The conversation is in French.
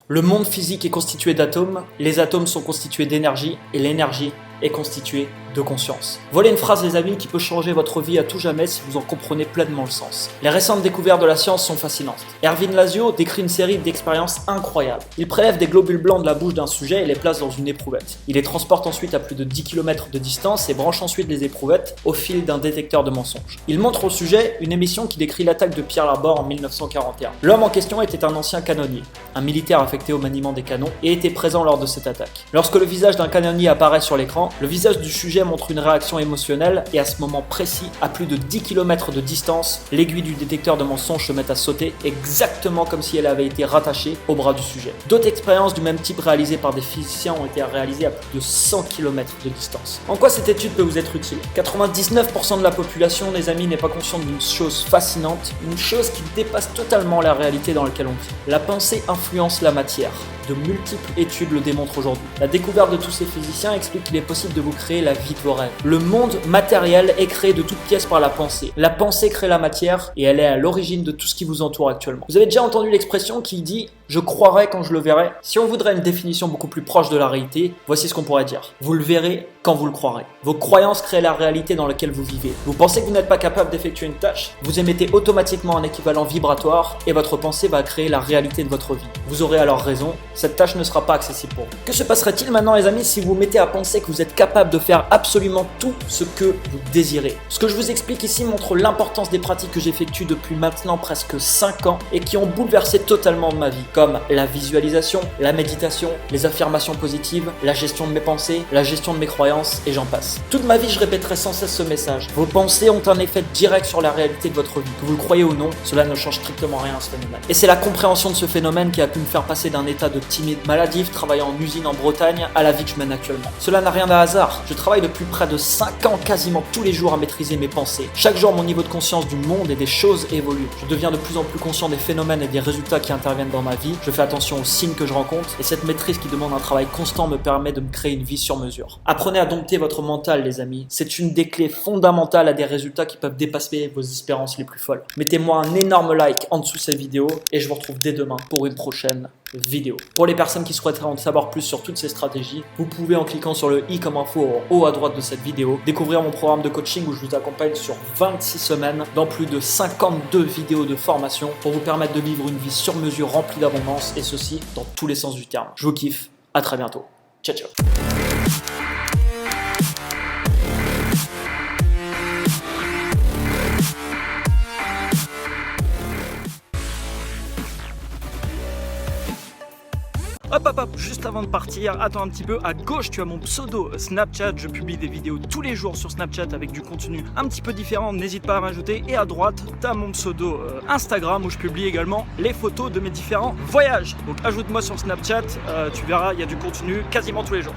Le monde physique est constitué d'atomes, les atomes sont constitués d'énergie et l'énergie est constituée de conscience. Voilà une phrase les amis qui peut changer votre vie à tout jamais si vous en comprenez pleinement le sens. Les récentes découvertes de la science sont fascinantes. Erwin Lazio décrit une série d'expériences incroyables. Il prélève des globules blancs de la bouche d'un sujet et les place dans une éprouvette. Il les transporte ensuite à plus de 10 km de distance et branche ensuite les éprouvettes au fil d'un détecteur de mensonges. Il montre au sujet une émission qui décrit l'attaque de Pearl Harbor en 1941. L'homme en question était un ancien canonnier, un militaire affecté au maniement des canons et était présent lors de cette attaque. Lorsque le visage d'un canonnier apparaît sur l'écran, le visage du sujet montre une réaction émotionnelle et à ce moment précis, à plus de 10 km de distance, l'aiguille du détecteur de mensonges se met à sauter exactement comme si elle avait été rattachée au bras du sujet. D'autres expériences du même type réalisées par des physiciens ont été réalisées à plus de 100 km de distance. En quoi cette étude peut vous être utile ? 99% de la population, les amis, n'est pas consciente d'une chose fascinante, une chose qui dépasse totalement la réalité dans laquelle on vit. La pensée influence la matière. De multiples études le démontrent aujourd'hui. La découverte de tous ces physiciens explique qu'il est possible de vous créer la vie de vos rêves. Le monde matériel est créé de toutes pièces par la pensée. La pensée crée la matière et elle est à l'origine de tout ce qui vous entoure actuellement. Vous avez déjà entendu l'expression qui dit « je croirai quand je le verrai ». Si on voudrait une définition beaucoup plus proche de la réalité, voici ce qu'on pourrait dire. Vous le verrez quand vous le croirez. Vos croyances créent la réalité dans laquelle vous vivez. Vous pensez que vous n'êtes pas capable d'effectuer une tâche, vous émettez automatiquement un équivalent vibratoire et votre pensée va créer la réalité de votre vie. Vous aurez alors raison, cette tâche ne sera pas accessible pour vous. Que se passerait-il maintenant les amis si vous vous mettez à penser que vous êtes capable de faire absolument tout ce que vous désirez ? Ce que je vous explique ici montre l'importance des pratiques que j'effectue depuis maintenant presque 5 ans et qui ont bouleversé totalement ma vie, comme la visualisation, la méditation, les affirmations positives, la gestion de mes pensées, la gestion de mes croyances et j'en passe. Toute ma vie je répéterai sans cesse ce message. Vos pensées ont un effet direct sur la réalité de votre vie. Que vous le croyez ou non, cela ne change strictement rien à ce phénomène. Et c'est la compréhension de ce phénomène qui a pu me faire passer d'un état de timide maladif, travaillant en usine en Bretagne, à la vie que je mène actuellement. Cela n'a rien de hasard. Je travaille depuis près de 5 ans quasiment tous les jours à maîtriser mes pensées. Chaque jour mon niveau de conscience du monde et des choses évolue. Je deviens de plus en plus conscient des phénomènes et des résultats qui interviennent dans ma vie. Je fais attention aux signes que je rencontre et cette maîtrise qui demande un travail constant me permet de me créer une vie sur mesure. Apprenez à dompter votre mental les amis. C'est une des clés fondamentales à des résultats qui peuvent dépasser vos espérances les plus folles. Mettez-moi un énorme like en dessous de cette vidéo et je vous retrouve dès demain pour une prochaine vidéo. Pour les personnes qui souhaiteraient en savoir plus sur toutes ces stratégies, vous pouvez en cliquant sur le i comme info en haut à droite de cette vidéo, découvrir mon programme de coaching où je vous accompagne sur 26 semaines dans plus de 52 vidéos de formation pour vous permettre de vivre une vie sur mesure remplie d'abondance et ceci dans tous les sens du terme. Je vous kiffe, à très bientôt. Ciao ciao. Hop, juste avant de partir, attends un petit peu, à gauche tu as mon pseudo Snapchat, je publie des vidéos tous les jours sur Snapchat avec du contenu un petit peu différent, n'hésite pas à m'ajouter, et à droite tu as mon pseudo Instagram où je publie également les photos de mes différents voyages, donc ajoute-moi sur Snapchat, tu verras il y a du contenu quasiment tous les jours.